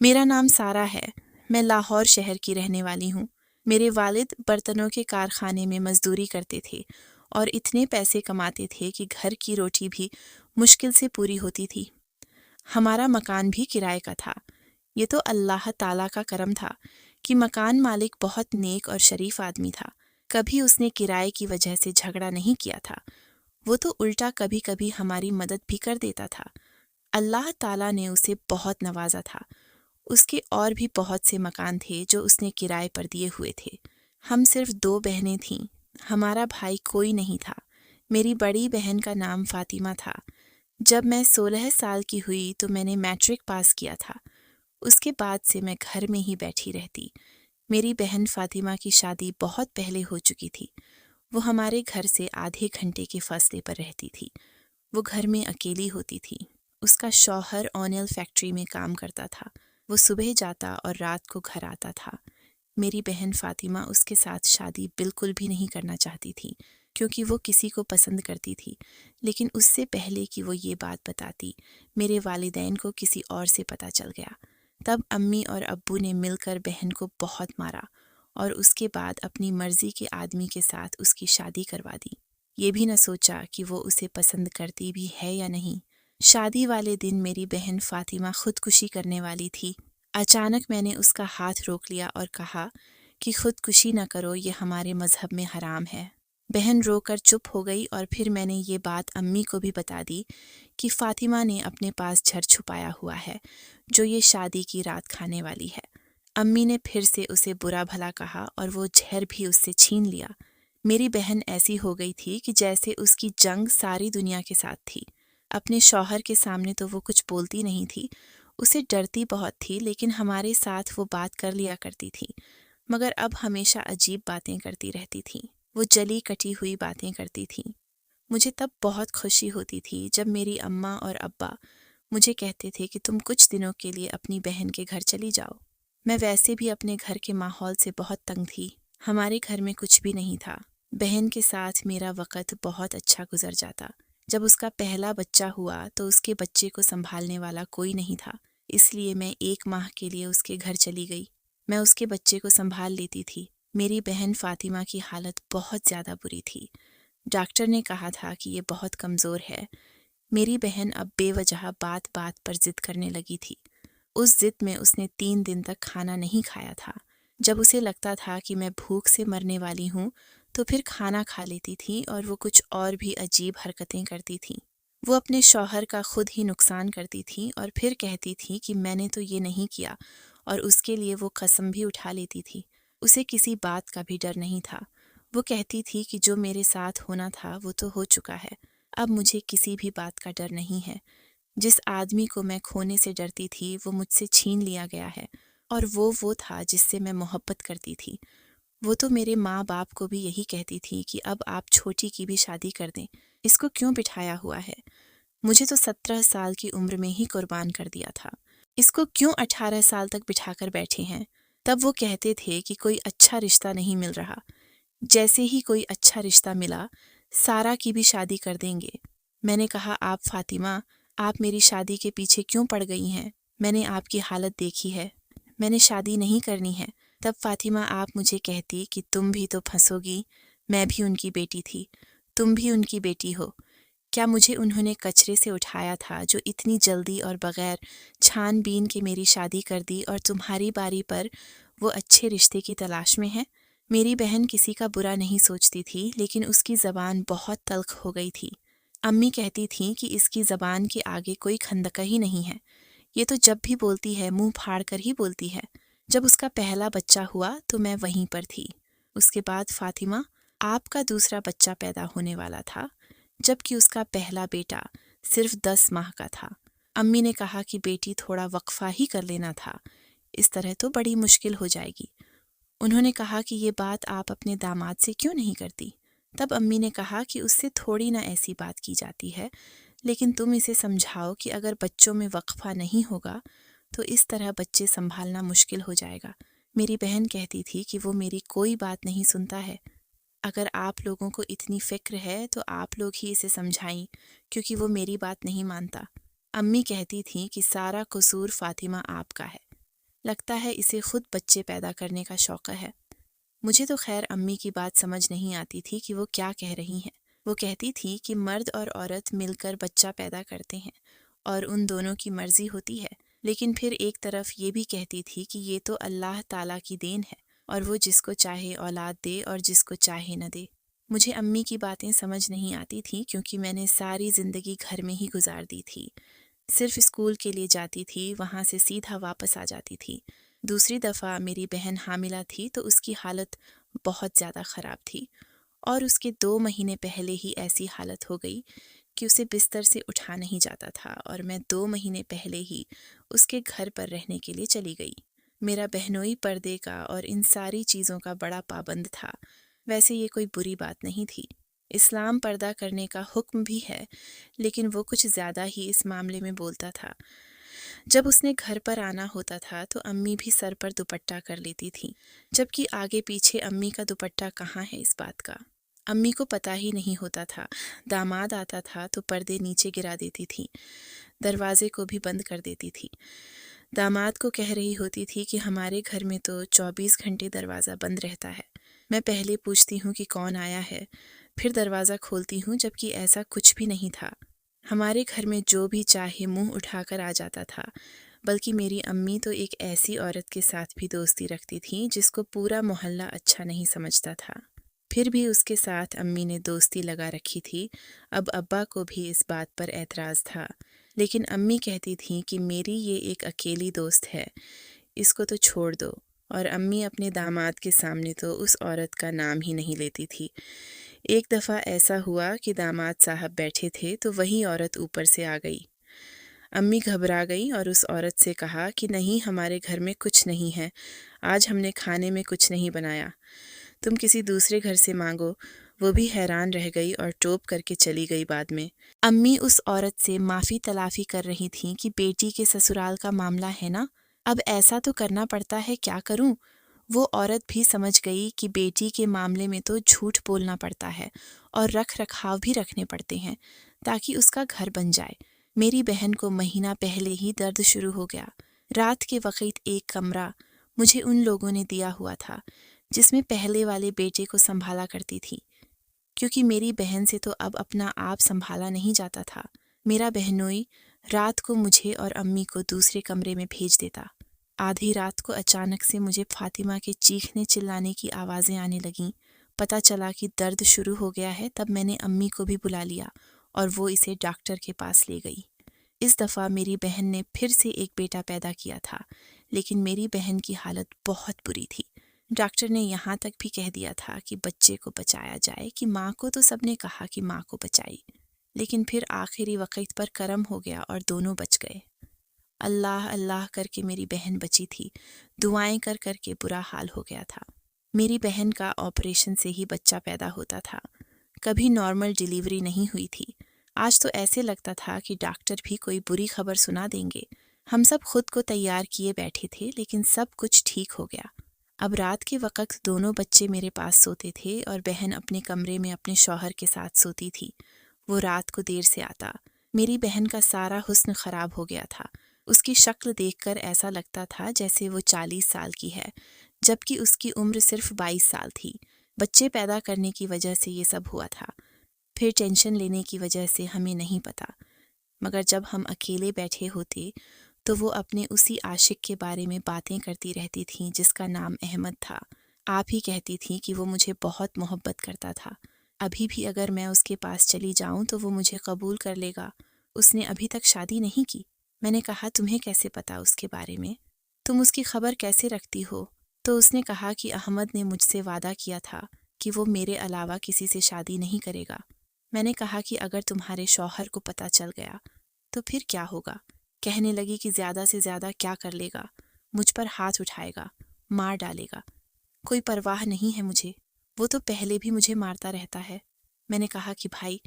میرا نام سارا ہے۔ میں لاہور شہر کی رہنے والی ہوں۔ میرے والد برتنوں کے کارخانے میں مزدوری کرتے تھے اور اتنے پیسے کماتے تھے کہ گھر کی روٹی بھی مشکل سے پوری ہوتی تھی۔ ہمارا مکان بھی کرائے کا تھا۔ یہ تو اللہ تعالیٰ کا کرم تھا کہ مکان مالک بہت نیک اور شریف آدمی تھا۔ کبھی اس نے کرائے کی وجہ سے جھگڑا نہیں کیا تھا۔ وہ تو الٹا کبھی کبھی ہماری مدد بھی کر دیتا تھا۔ اللہ تعالیٰ نے اسے بہت نوازا تھا۔ اس کے اور بھی بہت سے مکان تھے جو اس نے کرائے پر دیے ہوئے تھے۔ ہم صرف 2 بہنیں تھیں۔ ہمارا بھائی کوئی نہیں تھا۔ میری بڑی بہن کا نام فاطمہ تھا۔ جب میں 16 سال کی ہوئی تو میں نے میٹرک پاس کیا تھا۔ اس کے بعد سے میں گھر میں ہی بیٹھی رہتی۔ میری بہن فاطمہ کی شادی بہت پہلے ہو چکی تھی۔ وہ ہمارے گھر سے آدھے گھنٹے کے فاصلے پر رہتی تھی۔ وہ گھر میں اکیلی ہوتی تھی۔ اس کا شوہر اونیل فیکٹری میں کام کرتا تھا۔ وہ صبح جاتا اور رات کو گھر آتا تھا۔ میری بہن فاطمہ اس کے ساتھ شادی بالکل بھی نہیں کرنا چاہتی تھی کیونکہ وہ کسی کو پسند کرتی تھی، لیکن اس سے پہلے کہ وہ یہ بات بتاتی، میرے والدین کو کسی اور سے پتہ چل گیا۔ تب امی اور ابو نے مل کر بہن کو بہت مارا اور اس کے بعد اپنی مرضی کے آدمی کے ساتھ اس کی شادی کروا دی۔ یہ بھی نہ سوچا کہ وہ اسے پسند کرتی بھی ہے یا نہیں۔ شادی والے دن میری بہن فاطمہ خودکشی کرنے والی تھی۔ اچانک میں نے اس کا ہاتھ روک لیا اور کہا کہ خودکشی نہ کرو، یہ ہمارے مذہب میں حرام ہے۔ بہن رو کر چپ ہو گئی اور پھر میں نے یہ بات امی کو بھی بتا دی کہ فاطمہ نے اپنے پاس زہر چھپایا ہوا ہے جو یہ شادی کی رات کھانے والی ہے۔ امی نے پھر سے اسے برا بھلا کہا اور وہ زہر بھی اس سے چھین لیا۔ میری بہن ایسی ہو گئی تھی کہ جیسے اس کی جنگ ساری دنیا کے ساتھ تھی۔ اپنے شوہر کے سامنے تو وہ کچھ بولتی نہیں تھی، اسے ڈرتی بہت تھی، لیکن ہمارے ساتھ وہ بات کر لیا کرتی تھی، مگر اب ہمیشہ عجیب باتیں کرتی رہتی تھی۔ وہ جلی کٹی ہوئی باتیں کرتی تھی۔ مجھے تب بہت خوشی ہوتی تھی جب میری اماں اور ابا مجھے کہتے تھے کہ تم کچھ دنوں کے لیے اپنی بہن کے گھر چلی جاؤ۔ میں ویسے بھی اپنے گھر کے ماحول سے بہت تنگ تھی۔ ہمارے گھر میں کچھ بھی نہیں تھا۔ بہن کے ساتھ میرا وقت بہت اچھا گزر جاتا۔ جب اس کا پہلا بچہ ہوا تو اس کے بچے کو سنبھالنے والا کوئی نہیں تھا، اس لیے میں 1 ماہ کے لیے اس کے گھر چلی گئی۔ میں اس کے بچے کو سنبھال لیتی تھی۔ میری بہن فاطمہ کی حالت بہت زیادہ بری تھی۔ ڈاکٹر نے کہا تھا کہ یہ بہت کمزور ہے۔ میری بہن اب بے وجہ بات بات پر ضد کرنے لگی تھی۔ اس ضد میں اس نے 3 دن تک کھانا نہیں کھایا تھا۔ جب اسے لگتا تھا کہ میں بھوک سے مرنے والی ہوں تو پھر کھانا کھا لیتی تھی اور وہ کچھ اور بھی عجیب حرکتیں کرتی تھی۔ وہ اپنے شوہر کا خود ہی نقصان کرتی تھی اور پھر کہتی تھی کہ میں نے تو یہ نہیں کیا، اور اس کے لیے وہ قسم بھی اٹھا لیتی تھی۔ اسے کسی بات کا بھی ڈر نہیں تھا۔ وہ کہتی تھی کہ جو میرے ساتھ ہونا تھا وہ تو ہو چکا ہے، اب مجھے کسی بھی بات کا ڈر نہیں ہے۔ جس آدمی کو میں کھونے سے ڈرتی تھی وہ مجھ سے چھین لیا گیا ہے، اور وہ تھا جس سے میں محبت کرتی تھی۔ وہ تو میرے ماں باپ کو بھی یہی کہتی تھی کہ اب آپ چھوٹی کی بھی شادی کر دیں، اس کو کیوں بٹھایا ہوا ہے؟ مجھے تو 17 سال کی عمر میں ہی قربان کر دیا تھا، اس کو کیوں 18 سال تک بٹھا کر بیٹھے ہیں؟ تب وہ کہتے تھے کہ کوئی اچھا رشتہ نہیں مل رہا۔ جیسے ہی کوئی اچھا رشتہ ملا، سارا کی بھی شادی کر دیں گے۔ میں نے کہا آپ فاطمہ، آپ میری شادی کے پیچھے کیوں پڑ گئی ہیں؟ میں نے آپ کی حالت دیکھی ہے، میں نے شادی نہیں کرنی ہے۔ تب فاطمہ آپ مجھے کہتی کہ تم بھی تو پھنسو گی، میں بھی ان کی بیٹی تھی، تم بھی ان کی بیٹی ہو۔ کیا مجھے انہوں نے کچرے سے اٹھایا تھا جو اتنی جلدی اور بغیر چھان بین کے میری شادی کر دی، اور تمہاری باری پر وہ اچھے رشتے کی تلاش میں ہے؟ میری بہن کسی کا برا نہیں سوچتی تھی، لیکن اس کی زبان بہت تلخ ہو گئی تھی۔ امی کہتی تھیں کہ اس کی زبان کے آگے کوئی کھندکہ ہی نہیں ہے، یہ تو جب بھی بولتی ہے منہ پھاڑ کر ہی بولتی ہے۔ جب اس کا پہلا بچہ ہوا تو میں وہیں پر تھی۔ اس کے بعد فاطمہ، آپ کا دوسرا بچہ پیدا ہونے والا تھا، جبکہ اس کا پہلا بیٹا صرف 10 ماہ کا تھا۔ امی نے کہا کہ بیٹی تھوڑا وقفہ ہی کر لینا تھا، اس طرح تو بڑی مشکل ہو جائے گی۔ انہوں نے کہا کہ یہ بات آپ اپنے داماد سے کیوں نہیں کرتی؟ تب امی نے کہا کہ اس سے تھوڑی نہ ایسی بات کی جاتی ہے، لیکن تم اسے سمجھاؤ کہ اگر بچوں میں وقفہ نہیں ہوگا تو اس طرح بچے سنبھالنا مشکل ہو جائے گا۔ میری بہن کہتی تھی کہ وہ میری کوئی بات نہیں سنتا ہے، اگر آپ لوگوں کو اتنی فکر ہے تو آپ لوگ ہی اسے سمجھائیں، کیونکہ وہ میری بات نہیں مانتا۔ امی کہتی تھیں کہ سارا قصور فاطمہ آپ کا ہے۔ لگتا ہے اسے خود بچے پیدا کرنے کا شوق ہے۔ مجھے تو خیر امی کی بات سمجھ نہیں آتی تھی کہ وہ کیا کہہ رہی ہیں۔ وہ کہتی تھی کہ مرد اور عورت مل کر بچہ پیدا کرتے ہیں اور ان دونوں کی مرضی ہوتی ہے، لیکن پھر ایک طرف یہ بھی کہتی تھی کہ یہ تو اللہ تعالیٰ کی دین ہے اور وہ جس کو چاہے اولاد دے اور جس کو چاہے نہ دے۔ مجھے امی کی باتیں سمجھ نہیں آتی تھی کیونکہ میں نے ساری زندگی گھر میں ہی گزار دی تھی۔ صرف اسکول کے لیے جاتی تھی، وہاں سے سیدھا واپس آ جاتی تھی۔ دوسری دفعہ میری بہن حاملہ تھی تو اس کی حالت بہت زیادہ خراب تھی اور اس کے 2 مہینے پہلے ہی ایسی حالت ہو گئی کہ اسے بستر سے اٹھا نہیں جاتا تھا اور میں 2 مہینے پہلے ہی اس کے گھر پر رہنے کے لیے چلی گئی۔ میرا بہنوئی پردے کا اور ان ساری چیزوں کا بڑا پابند تھا۔ ویسے یہ کوئی بری بات نہیں تھی، اسلام پردہ کرنے کا حکم بھی ہے، لیکن وہ کچھ زیادہ ہی اس معاملے میں بولتا تھا۔ جب اس نے گھر پر آنا ہوتا تھا تو امی بھی سر پر دوپٹہ کر لیتی تھی، جبکہ آگے پیچھے امی کا دوپٹہ کہاں ہے اس بات کا۔ امی کو پتہ ہی نہیں ہوتا تھا۔ داماد آتا تھا تو پردے نیچے گرا دیتی تھی، دروازے کو بھی بند کر دیتی تھی۔ داماد کو کہہ رہی ہوتی تھی کہ ہمارے گھر میں تو 24 گھنٹے دروازہ بند رہتا ہے۔ میں پہلے پوچھتی ہوں کہ کون آیا ہے، پھر دروازہ کھولتی ہوں جبکہ ایسا کچھ بھی نہیں تھا۔ ہمارے گھر میں جو بھی چاہے منہ اٹھا کر آ جاتا تھا، بلکہ میری امی تو ایک ایسی عورت کے ساتھ بھی دوستی رکھتی تھی جس کو پورا محلہ اچھا نہیں سمجھتا تھا، پھر بھی اس کے ساتھ امی نے دوستی لگا رکھی تھی۔ اب ابا کو بھی اس بات پر اعتراض تھا، لیکن امی کہتی تھیں کہ میری یہ ایک اکیلی دوست ہے، اس کو تو چھوڑ دو، اور امی اپنے داماد کے سامنے تو اس عورت کا نام ہی نہیں لیتی تھی۔ ایک دفعہ ایسا ہوا کہ داماد صاحب بیٹھے تھے تو وہی عورت اوپر سے آ گئی۔ امی گھبرا گئی اور اس عورت سے کہا کہ نہیں، ہمارے گھر میں کچھ نہیں ہے، آج ہم نے کھانے میں کچھ نہیں بنایا، تم کسی دوسرے گھر سے مانگو۔ وہ بھی حیران رہ گئی اور ٹوپ کر کے چلی گئی۔ بعد میں امی اس عورت سے معافی تلافی کر رہی تھیں کہ بیٹی کے سسرال کا معاملہ ہے نا، اب ایسا تو کرنا پڑتا ہے، کیا کروں۔ وہ عورت بھی سمجھ گئی کہ بیٹی کے معاملے میں تو جھوٹ بولنا پڑتا ہے اور رکھ رکھاو بھی رکھنے پڑتے ہیں تاکہ اس کا گھر بن جائے۔ میری بہن کو مہینہ پہلے ہی درد شروع ہو گیا۔ رات کے وقت ایک کمرہ مجھے ان لوگوں نے دیا ہوا تھا جس میں پہلے والے بیٹے کو سنبھالا کرتی تھی، کیونکہ میری بہن سے تو اب اپنا آپ سنبھالا نہیں جاتا تھا۔ میرا بہنوئی رات کو مجھے اور امی کو دوسرے کمرے میں بھیج دیتا۔ آدھی رات کو اچانک سے مجھے فاطمہ کے چیخنے چلانے کی آوازیں آنے لگیں۔ پتہ چلا کہ درد شروع ہو گیا ہے، تب میں نے امی کو بھی بلا لیا اور وہ اسے ڈاکٹر کے پاس لے گئی۔ اس دفعہ میری بہن نے پھر سے ایک بیٹا پیدا کیا تھا، لیکن میری بہن کی حالت بہت بری تھی۔ ڈاکٹر نے یہاں تک بھی کہہ دیا تھا کہ بچے کو بچایا جائے، کہ ماں کو تو سب نے کہا کہ ماں کو بچائی، لیکن پھر آخری وقت پر کرم ہو گیا اور دونوں بچ گئے۔ اللہ اللہ کر کے میری بہن بچی تھی، دعائیں کر کر کے برا حال ہو گیا تھا۔ میری بہن کا آپریشن سے ہی بچہ پیدا ہوتا تھا، کبھی نارمل ڈیلیوری نہیں ہوئی تھی۔ آج تو ایسے لگتا تھا کہ ڈاکٹر بھی کوئی بری خبر سنا دیں گے۔ ہم سب خود کو تیار کیے بیٹھے تھے، لیکن سب کچھ ٹھیک ہو گیا۔ اب رات کے وقت دونوں بچے میرے پاس سوتے تھے اور بہن اپنے کمرے میں اپنے شوہر کے ساتھ سوتی تھی۔ وہ رات کو دیر سے آتا۔ میری بہن کا سارا حسن خراب ہو گیا تھا۔ اس کی شکل دیکھ کر ایسا لگتا تھا جیسے وہ 40 سال کی ہے، جبکہ اس کی عمر صرف 22 سال تھی۔ بچے پیدا کرنے کی وجہ سے یہ سب ہوا تھا، پھر ٹینشن لینے کی وجہ سے ہمیں نہیں پتا، مگر جب ہم اکیلے بیٹھے ہوتے تو وہ اپنے اسی عاشق کے بارے میں باتیں کرتی رہتی تھیں جس کا نام احمد تھا۔ آپ ہی کہتی تھیں کہ وہ مجھے بہت محبت کرتا تھا، ابھی بھی اگر میں اس کے پاس چلی جاؤں تو وہ مجھے قبول کر لے گا۔ اس نے ابھی تک شادی نہیں کی۔ میں نے کہا تمہیں کیسے پتا اس کے بارے میں؟ تم اس کی خبر کیسے رکھتی ہو؟ تو اس نے کہا کہ احمد نے مجھ سے وعدہ کیا تھا کہ وہ میرے علاوہ کسی سے شادی نہیں کرے گا۔ میں نے کہا کہ اگر تمہارے شوہر کو پتہ چل گیا تو پھر کیا ہوگا؟ کہنے لگی کہ زیادہ سے زیادہ کیا کر لے گا، مجھ پر ہاتھ اٹھائے گا، مار ڈالے گا۔ کوئی پرواہ نہیں ہے مجھے، وہ تو پہلے بھی مجھے مارتا رہتا ہے۔ میں نے کہا کہ بھائی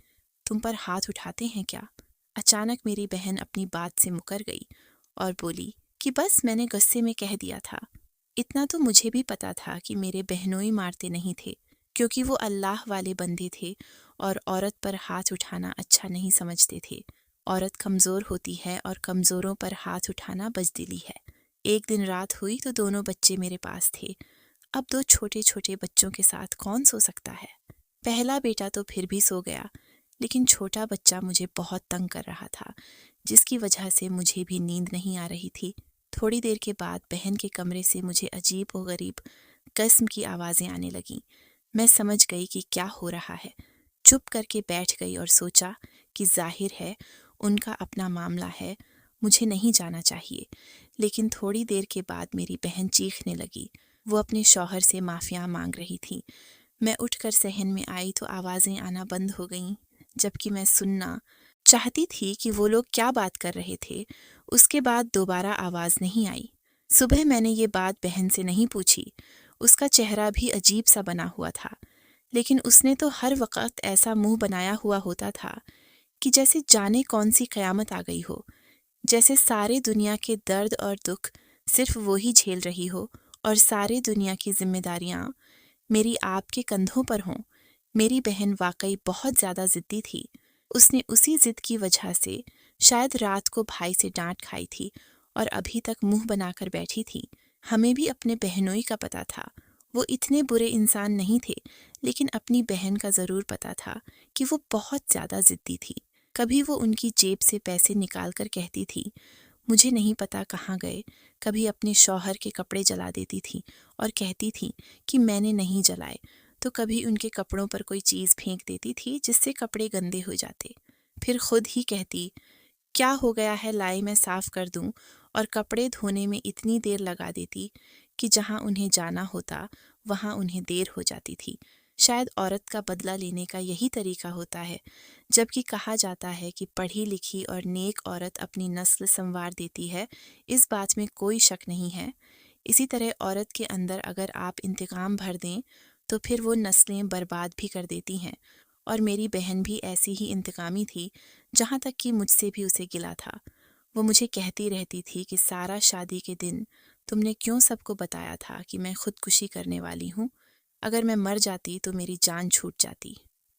تم پر ہاتھ اٹھاتے ہیں کیا؟ اچانک میری بہن اپنی بات سے مکر گئی اور بولی کہ بس میں نے غصے میں کہہ دیا تھا۔ اتنا تو مجھے بھی پتا تھا کہ میرے بہنوئی مارتے نہیں تھے، کیونکہ وہ اللہ والے بندے تھے اور عورت پر ہاتھ اٹھانا اچھا نہیں سمجھتے تھے۔ عورت کمزور ہوتی ہے اور کمزوروں پر ہاتھ اٹھانا بزدلی ہے، ایک دن رات ہوئی تو دونوں بچے میرے پاس تھے۔ اب 2 چھوٹے چھوٹے بچوں کے ساتھ کون سو سکتا ہے؟ پہلا بیٹا تو پھر بھی سو گیا، لیکن چھوٹا بچہ مجھے بہت تنگ کر رہا تھا، جس کی وجہ سے مجھے بھی نیند نہیں آ رہی تھی۔ تھوڑی دیر کے بعد بہن کے کمرے سے مجھے عجیب و غریب قسم کی آوازیں آنے لگیں۔ میں سمجھ گئی کہ کیا ہو رہا ہے۔ چپ کر کے بیٹھ گئی اور سوچا کہ ظاہر ہے ان کا اپنا معاملہ ہے، مجھے نہیں جانا چاہیے۔ لیکن تھوڑی دیر کے بعد میری بہن چیخنے لگی۔ وہ اپنے شوہر سے معافیاں مانگ رہی تھی۔ میں اٹھ کر صحن میں آئی تو آوازیں آنا بند ہو گئیں، جبکہ میں سننا چاہتی تھی کہ وہ لوگ کیا بات کر رہے تھے۔ اس کے بعد دوبارہ آواز نہیں آئی۔ صبح میں نے یہ بات بہن سے نہیں پوچھی۔ اس کا چہرہ بھی عجیب سا بنا ہوا تھا، لیکن اس نے تو ہر وقت ایسا منہ بنایا ہوا ہوتا تھا کہ جیسے جانے کون سی قیامت آ گئی ہو، جیسے سارے دنیا کے درد اور دکھ صرف وہی جھیل رہی ہو اور سارے دنیا کی ذمہ داریاں میری آپ کے کندھوں پر ہوں۔ میری بہن واقعی بہت زیادہ ضدی تھی۔ اس نے اسی ضد کی وجہ سے شاید رات کو بھائی سے ڈانٹ کھائی تھی اور ابھی تک منہ بنا کر بیٹھی تھی۔ ہمیں بھی اپنے بہنوئی کا پتہ تھا۔ وہ اتنے برے انسان نہیں تھے، لیکن اپنی بہن کا ضرور پتہ تھا کہ وہ بہت زیادہ ضدی تھی۔ کبھی وہ ان کی جیب سے پیسے نکال کر کہتی تھی مجھے نہیں پتا کہاں گئے، کبھی اپنے شوہر کے کپڑے جلا دیتی تھی اور کہتی تھی کہ میں نے نہیں جلائے، تو کبھی ان کے کپڑوں پر کوئی چیز پھینک دیتی تھی جس سے کپڑے گندے ہو جاتے۔ پھر خود ہی کہتی کیا ہو گیا ہے، لائے میں صاف کر دوں، اور کپڑے دھونے میں اتنی دیر لگا دیتی کہ جہاں انہیں جانا ہوتا وہاں انہیں دیر ہو جاتی تھی۔ شاید عورت کا بدلہ لینے کا یہی طریقہ ہوتا ہے، جبکہ کہا جاتا ہے کہ پڑھی لکھی اور نیک عورت اپنی نسل سنوار دیتی ہے، اس بات میں کوئی شک نہیں ہے۔ اسی طرح عورت کے اندر اگر آپ انتقام بھر دیں تو پھر وہ نسلیں برباد بھی کر دیتی ہیں، اور میری بہن بھی ایسی ہی انتقامی تھی، جہاں تک کہ مجھ سے بھی اسے گلا تھا۔ وہ مجھے کہتی رہتی تھی کہ سارا شادی کے دن تم نے کیوں سب کو بتایا تھا کہ میں خودکشی کرنے والی ہوں؟ اگر میں مر جاتی تو میری جان چھوٹ جاتی۔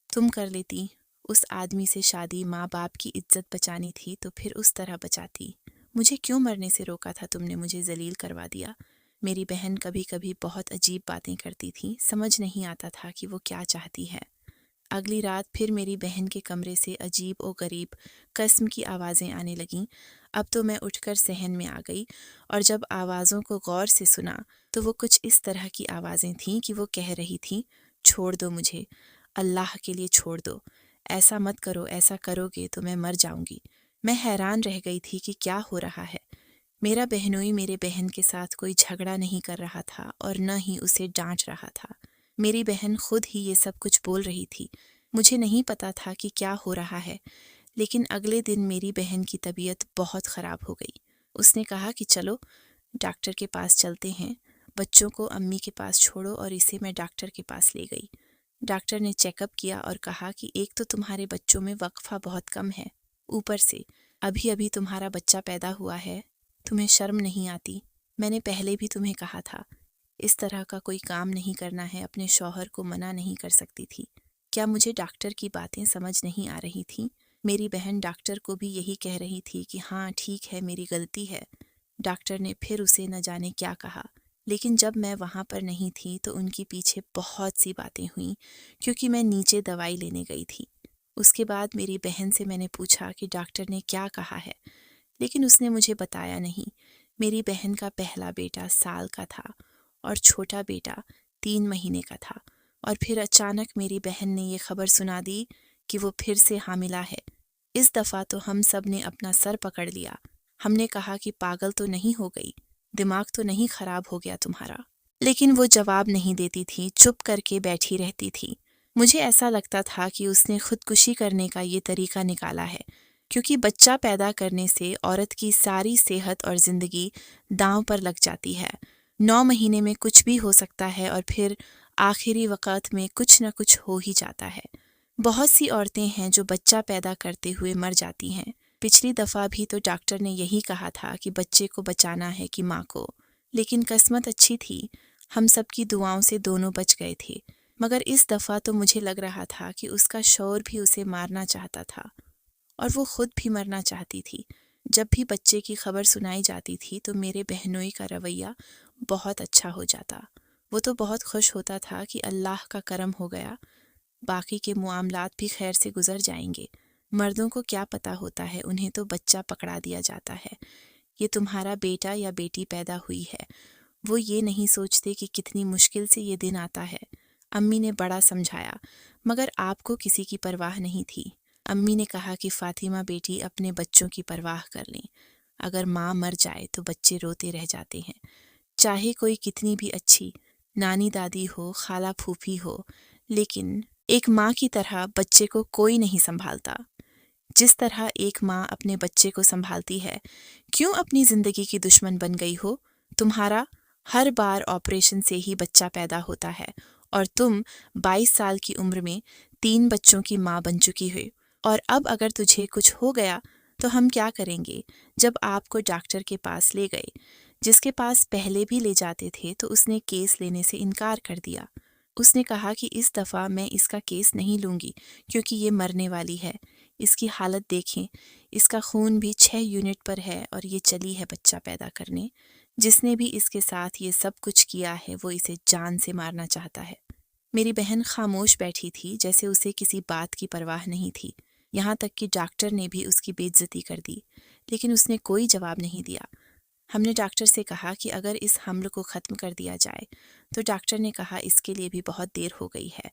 تم کر لیتی، اس آدمی سے شادی ماں باپ کی عزت بچانی تھی تو پھر اس طرح بچاتی۔ مجھے کیوں مرنے سے روکا تھا تم نے؟ مجھے ذلیل کروا دیا۔ میری بہن کبھی کبھی بہت عجیب باتیں کرتی تھی، سمجھ نہیں آتا تھا کہ وہ کیا چاہتی ہے۔ اگلی رات پھر میری بہن کے کمرے سے عجیب و غریب قسم کی آوازیں آنے لگیں۔ اب تو میں اٹھ کر صحن میں آ گئی، اور جب آوازوں کو غور سے سنا تو وہ کچھ اس طرح کی آوازیں تھیں کہ وہ کہہ رہی تھیں چھوڑ دو مجھے، اللہ کے لیے چھوڑ دو، ایسا مت کرو، ایسا کرو گے تو میں مر جاؤں گی۔ میں حیران رہ گئی تھی کہ کیا ہو رہا ہے۔ میرا بہنوئی میرے بہن کے ساتھ کوئی جھگڑا نہیں کر رہا تھا اور نہ ہی اسے ڈانٹ رہا تھا۔ میری بہن خود ہی یہ سب کچھ بول رہی تھی۔ مجھے نہیں پتا تھا کہ کیا ہو رہا ہے، لیکن اگلے دن میری بہن کی طبیعت بہت خراب ہو گئی۔ اس نے کہا کہ چلو ڈاکٹر کے پاس چلتے ہیں، بچوں کو امی کے پاس چھوڑو، اور اسے میں ڈاکٹر کے پاس لے گئی۔ ڈاکٹر نے چیک اپ کیا اور کہا کہ ایک تو تمہارے بچوں میں وقفہ بہت کم ہے، اوپر سے ابھی ابھی تمہارا بچہ پیدا ہوا ہے، تمہیں شرم نہیں آتی؟ میں نے پہلے بھی تمہیں کہا تھا اس طرح کا کوئی کام نہیں کرنا ہے، اپنے شوہر کو منع نہیں کر سکتی تھی۔ کیا مجھے ڈاکٹر کی باتیں سمجھ نہیں آ رہی تھیں؟ میری بہن ڈاکٹر کو بھی یہی کہہ رہی تھی کہ ہاں ٹھیک ہے، میری غلطی ہے۔ ڈاکٹر نے پھر اسے نہ جانے کیا کہا، لیکن جب میں وہاں پر نہیں تھی تو ان کے پیچھے بہت سی باتیں ہوئیں، کیونکہ میں نیچے دوائی لینے گئی تھی۔ اس کے بعد میری بہن سے میں نے پوچھا کہ ڈاکٹر نے کیا کہا ہے، لیکن اس نے مجھے بتایا نہیں۔ میری بہن کا پہلا بیٹا سال کا تھا اور چھوٹا بیٹا 3 مہینے کا تھا، اور پھر اچانک میری بہن نے یہ خبر سنا دی کہ وہ پھر سے حاملہ ہے۔ اس دفعہ تو ہم سب نے اپنا سر پکڑ لیا۔ ہم نے کہا کہ پاگل تو نہیں ہو گئی، دماغ تو نہیں خراب ہو گیا تمہارا؟ لیکن وہ جواب نہیں دیتی تھی، چپ کر کے بیٹھی رہتی تھی۔ مجھے ایسا لگتا تھا کہ اس نے خودکشی کرنے کا یہ طریقہ نکالا ہے، کیونکہ بچہ پیدا کرنے سے عورت کی ساری صحت اور زندگی داؤں پر لگ جاتی ہے۔ 9 مہینے میں کچھ بھی ہو سکتا ہے، اور پھر آخری وقت میں کچھ نہ کچھ ہو ہی جاتا ہے۔ بہت سی عورتیں ہیں جو بچہ پیدا کرتے ہوئے مر جاتی ہیں۔ پچھلی دفعہ بھی تو ڈاکٹر نے یہی کہا تھا کہ بچے کو بچانا ہے کہ ماں کو، لیکن قسمت اچھی تھی، ہم سب کی دعاؤں سے دونوں بچ گئے تھے۔ مگر اس دفعہ تو مجھے لگ رہا تھا کہ اس کا شوہر بھی اسے مارنا چاہتا تھا، اور وہ خود بھی مرنا چاہتی تھی۔ جب بھی بچے کی خبر سنائی جاتی تھی تو میرے بہنوئی کا رویہ بہت اچھا ہو جاتا۔ وہ تو بہت خوش ہوتا تھا کہ اللہ کا کرم ہو گیا، باقی کے معاملات بھی خیر سے گزر جائیں گے۔ مردوں کو کیا پتہ ہوتا ہے، انہیں تو بچہ پکڑا دیا جاتا ہے۔ یہ تمہارا بیٹا یا بیٹی پیدا ہوئی ہے، وہ یہ نہیں سوچتے کہ کتنی مشکل سے یہ دن آتا ہے۔ امی نے بڑا سمجھایا، مگر آپ کو کسی کی پرواہ نہیں تھی۔ امی نے کہا کہ فاطمہ بیٹی اپنے بچوں کی پرواہ کر لیں، اگر ماں مر جائے تو بچے روتے رہ جاتے ہیں، چاہے کوئی کتنی بھی اچھی نانی دادی ہو، خالہ پھوپھی ہو، لیکن ایک ماں کی طرح بچے کو کوئی نہیں سنبھالتا جس طرح ایک ماں اپنے بچے کو سنبھالتی ہے۔ کیوں اپنی زندگی کی دشمن بن گئی ہو؟ تمہارا ہر بار آپریشن سے ہی بچہ پیدا ہوتا ہے اور تم 22 سال کی عمر میں 3 بچوں کی ماں بن چکی ہو، اور اب اگر تجھے کچھ ہو گیا تو ہم کیا کریں گے؟ جب آپ کو ڈاکٹر کے پاس لے گئے، جس کے پاس پہلے بھی لے جاتے تھے، تو اس نے کیس لینے سے انکار کر دیا۔ اس نے کہا کہ اس دفعہ میں اس کا کیس نہیں لوں گی کیونکہ یہ مرنے والی ہے، اس کی حالت دیکھیں، اس کا خون بھی 6 یونٹ پر ہے اور یہ چلی ہے بچہ پیدا کرنے۔ جس نے بھی اس کے ساتھ یہ سب کچھ کیا ہے وہ اسے جان سے مارنا چاہتا ہے۔ میری بہن خاموش بیٹھی تھی، جیسے اسے کسی بات کی پرواہ نہیں تھی، یہاں تک کہ ڈاکٹر نے بھی اس کی بے عزتی کر دی، لیکن اس نے کوئی جواب نہیں دیا۔ ہم نے ڈاکٹر سے کہا کہ اگر اس حمل کو ختم کر دیا جائے، تو ڈاکٹر نے کہا اس کے لیے بھی بہت دیر ہو گئی ہے،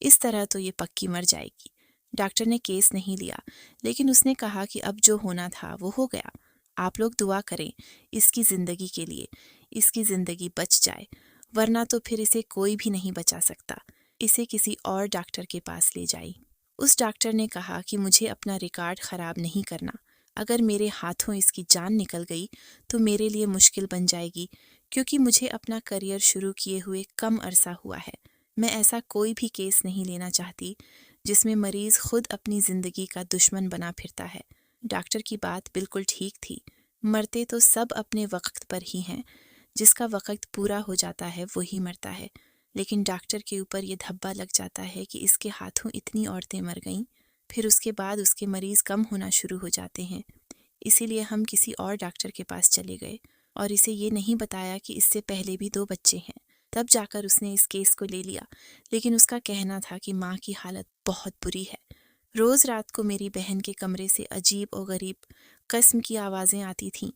اس طرح تو یہ پکی مر جائے گی۔ ڈاکٹر نے کیس نہیں لیا، لیکن اس نے کہا کہ اب جو ہونا تھا وہ ہو گیا، آپ لوگ دعا کریں اس کی زندگی کے لیے، اس کی زندگی بچ جائے، ورنہ تو پھر اسے کوئی بھی نہیں بچا سکتا، اسے کسی اور ڈاکٹر کے پاس لے جائیں۔ اس ڈاکٹر نے کہا کہ مجھے اپنا ریکارڈ خراب نہیں کرنا، اگر میرے ہاتھوں اس کی جان نکل گئی تو میرے لیے مشکل بن جائے گی، کیونکہ مجھے اپنا کریئر شروع کیے ہوئے کم عرصہ ہوا ہے۔ میں ایسا کوئی بھی کیس نہیں لینا چاہتی جس میں مریض خود اپنی زندگی کا دشمن بنا پھرتا ہے۔ ڈاکٹر کی بات بالکل ٹھیک تھی، مرتے تو سب اپنے وقت پر ہی ہیں، جس کا وقت پورا ہو جاتا ہے وہی مرتا ہے، لیکن ڈاکٹر کے اوپر یہ دھبا لگ جاتا ہے کہ اس کے ہاتھوں اتنی عورتیں مر گئیں، پھر اس کے بعد اس کے مریض کم ہونا شروع ہو جاتے ہیں۔ اسی لیے ہم کسی اور ڈاکٹر کے پاس چلے گئے اور اسے یہ نہیں بتایا کہ اس سے پہلے بھی 2 بچے ہیں، تب جا کر اس نے اس کیس کو لے لیا، لیکن اس کا کہنا تھا کہ ماں کی حالت بہت بری ہے۔ روز رات کو میری بہن کے کمرے سے عجیب و غریب قسم کی آوازیں آتی تھیں۔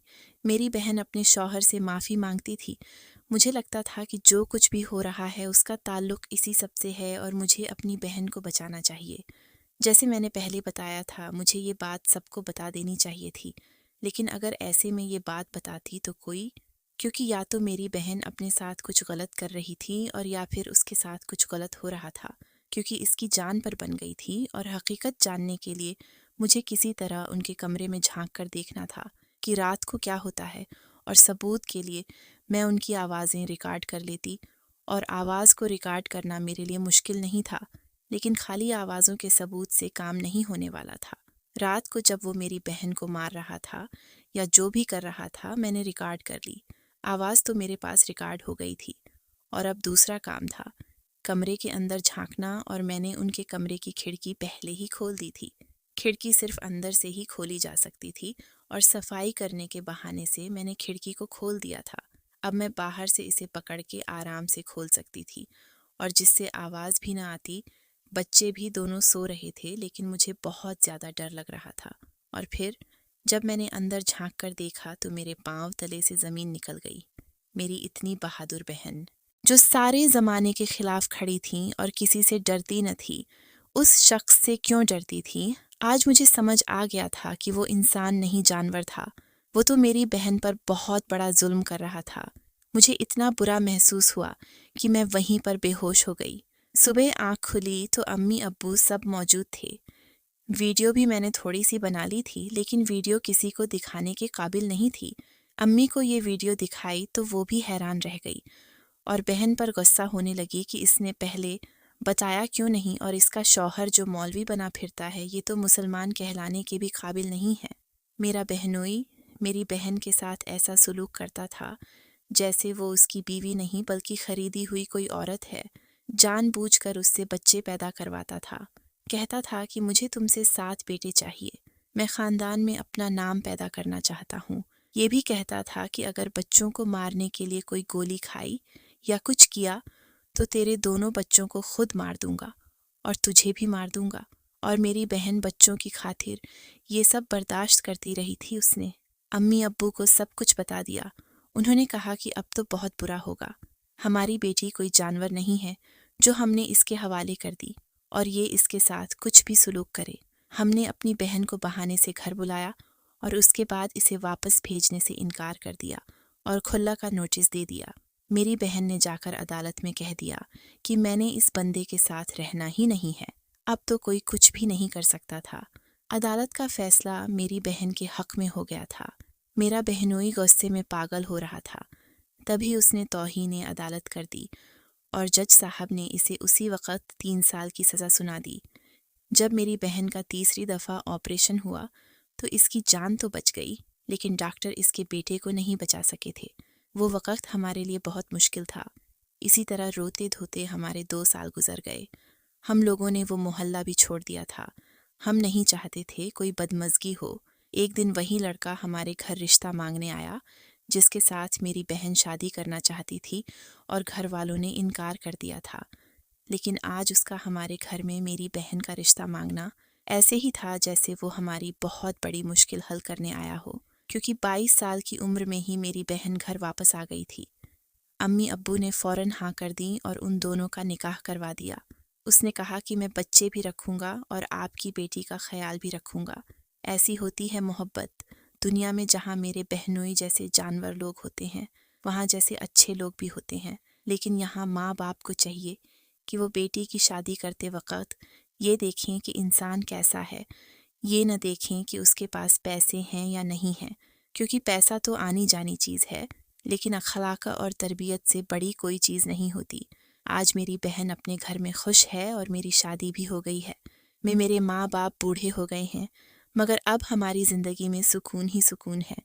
میری بہن اپنے شوہر سے معافی مانگتی تھی۔ مجھے لگتا تھا کہ جو کچھ بھی ہو رہا ہے اس کا تعلق اسی سب سے ہے اور مجھے اپنی بہن کو بچانا چاہیے۔ جیسے میں نے پہلے بتایا تھا، مجھے یہ بات سب کو بتا دینی چاہیے تھی، لیکن اگر ایسے میں یہ بات بتاتی تو کیونکہ یا تو میری بہن اپنے ساتھ کچھ غلط کر رہی تھی اور یا پھر اس کے ساتھ کچھ غلط ہو رہا تھا، کیونکہ اس کی جان پر بن گئی تھی، اور حقیقت جاننے کے لیے مجھے کسی طرح ان کے کمرے میں جھانک کر دیکھنا تھا کہ رات کو کیا ہوتا ہے، اور ثبوت کے لیے میں ان کی آوازیں ریکارڈ کر لیتی، اور آواز کو ریکارڈ کرنا میرے لیے مشکل نہیں تھا، لیکن خالی آوازوں کے ثبوت سے کام نہیں ہونے والا تھا۔ رات کو جب وہ میری بہن کو مار رہا تھا یا جو بھی کر رہا تھا، میں نے ریکارڈ کر لی، آواز تو میرے پاس ریکارڈ ہو گئی تھی، اور اب دوسرا کام تھا کمرے کے اندر جھانکنا، اور میں نے ان کے کمرے کی کھڑکی پہلے ہی کھول دی تھی۔ کھڑکی صرف اندر سے ہی کھولی جا سکتی تھی، اور صفائی کرنے کے بہانے سے میں نے کھڑکی کو کھول دیا تھا۔ اب میں باہر سے اسے پکڑ کے آرام سے کھول سکتی تھی، اور جس سے آواز بھی نہ آتی، بچے بھی دونوں سو رہے تھے، لیکن مجھے بہت زیادہ ڈر لگ رہا تھا۔ اور پھر جب میں نے اندر جھانک کر دیکھا تو میرے پاؤں تلے سے زمین نکل گئی۔ میری اتنی بہادر بہن، جو سارے زمانے کے خلاف کھڑی تھی اور کسی سے ڈرتی نہ تھی، اس شخص سے کیوں ڈرتی تھی؟ آج مجھے سمجھ آ گیا تھا کہ وہ انسان نہیں، جانور تھا۔ وہ تو میری بہن پر بہت بڑا ظلم کر رہا تھا۔ مجھے اتنا برا محسوس ہوا کہ میں وہیں پر بے ہوش ہو گئی۔ صبح آنکھ کھلی تو امی ابو سب موجود تھے۔ ویڈیو بھی میں نے تھوڑی سی بنا لی تھی، لیکن ویڈیو کسی کو دکھانے کے قابل نہیں تھی۔ امی کو یہ ویڈیو دکھائی تو وہ بھی حیران رہ گئی، اور بہن پر غصہ ہونے لگی کہ اس نے پہلے بتایا کیوں نہیں، اور اس کا شوہر جو مولوی بنا پھرتا ہے یہ تو مسلمان کہلانے کے بھی قابل نہیں ہے۔ میرا بہنوئی میری بہن کے ساتھ ایسا سلوک کرتا تھا جیسے وہ اس کی بیوی نہیں بلکہ خریدی ہوئی کوئی عورت ہے، جان بوجھ کر اس سے بچے پیدا کرواتا تھا۔ کہتا تھا کہ مجھے تم سے 7 بیٹے چاہیے، میں خاندان میں اپنا نام پیدا کرنا چاہتا ہوں۔ یہ بھی کہتا تھا کہ اگر بچوں کو مارنے کے لیے کوئی گولی کھائی یا کچھ کیا تو تیرے دونوں بچوں کو خود مار دوں گا اور تجھے بھی مار دوں گا۔ اور میری بہن بچوں کی خاطر یہ سب برداشت کرتی رہی تھی۔ اس نے امی ابو کو سب کچھ بتا دیا۔ انہوں نے کہا کہ اب تو بہت برا ہوگا، ہماری بیٹی کوئی جانور نہیں ہے جو ہم نے اس کے حوالے کر دی اور یہ اس کے ساتھ کچھ بھی سلوک کرے۔ ہم نے اپنی بہن کو بہانے سے گھر بلایا اور اس کے بعد اسے واپس بھیجنے سے انکار کر دیا اور کھلا کا نوٹس دے دیا۔ میری بہن نے جا کر عدالت میں کہہ دیا کہ میں نے اس بندے کے ساتھ رہنا ہی نہیں ہے، اب تو کوئی کچھ بھی نہیں کر سکتا تھا۔ عدالت کا فیصلہ میری بہن کے حق میں ہو گیا تھا۔ میرا بہنوئی غصے میں پاگل ہو رہا تھا۔ تبھی اس نے توہین عدالت کر دی اور جج صاحب نے اسے اسی وقت 3 سال کی سزا سنا دی۔ جب میری بہن کا تیسری دفعہ آپریشن ہوا تو اس کی جان تو بچ گئی، لیکن ڈاکٹر اس کے بیٹے کو نہیں بچا سکے تھے۔ وہ وقت ہمارے لیے بہت مشکل تھا۔ اسی طرح روتے دھوتے ہمارے 2 سال گزر گئے۔ ہم لوگوں نے وہ محلہ بھی چھوڑ دیا تھا۔ ہم نہیں چاہتے تھے کوئی بدمزگی ہو۔ ایک دن وہی لڑکا ہمارے گھر رشتہ مانگنے آیا جس کے ساتھ میری بہن شادی کرنا چاہتی تھی اور گھر والوں نے انکار کر دیا تھا۔ لیکن آج اس کا ہمارے گھر میں میری بہن کا رشتہ مانگنا ایسے ہی تھا جیسے وہ ہماری بہت بڑی مشکل حل کرنے آیا ہو، کیونکہ 22 سال کی عمر میں ہی میری بہن گھر واپس آ گئی تھی۔ امی ابو نے فوراً ہاں کر دیں اور ان دونوں کا نکاح کروا دیا۔ اس نے کہا کہ میں بچے بھی رکھوں گا اور آپ کی بیٹی کا خیال بھی رکھوں گا۔ ایسی ہوتی ہے محبت۔ دنیا میں جہاں میرے بہنوئی جیسے جانور لوگ ہوتے ہیں وہاں جیسے اچھے لوگ بھی ہوتے ہیں، لیکن یہاں ماں باپ کو چاہیے کہ وہ بیٹی کی شادی کرتے وقت یہ دیکھیں کہ انسان کیسا ہے، یہ نہ دیکھیں کہ اس کے پاس پیسے ہیں یا نہیں ہیں، کیونکہ پیسہ تو آنی جانی چیز ہے، لیکن اخلاق اور تربیت سے بڑی کوئی چیز نہیں ہوتی۔ آج میری بہن اپنے گھر میں خوش ہے اور میری شادی بھی ہو گئی ہے۔ میرے ماں باپ بوڑھے ہو گئے ہیں، مگر اب ہماری زندگی میں سکون ہی سکون ہے۔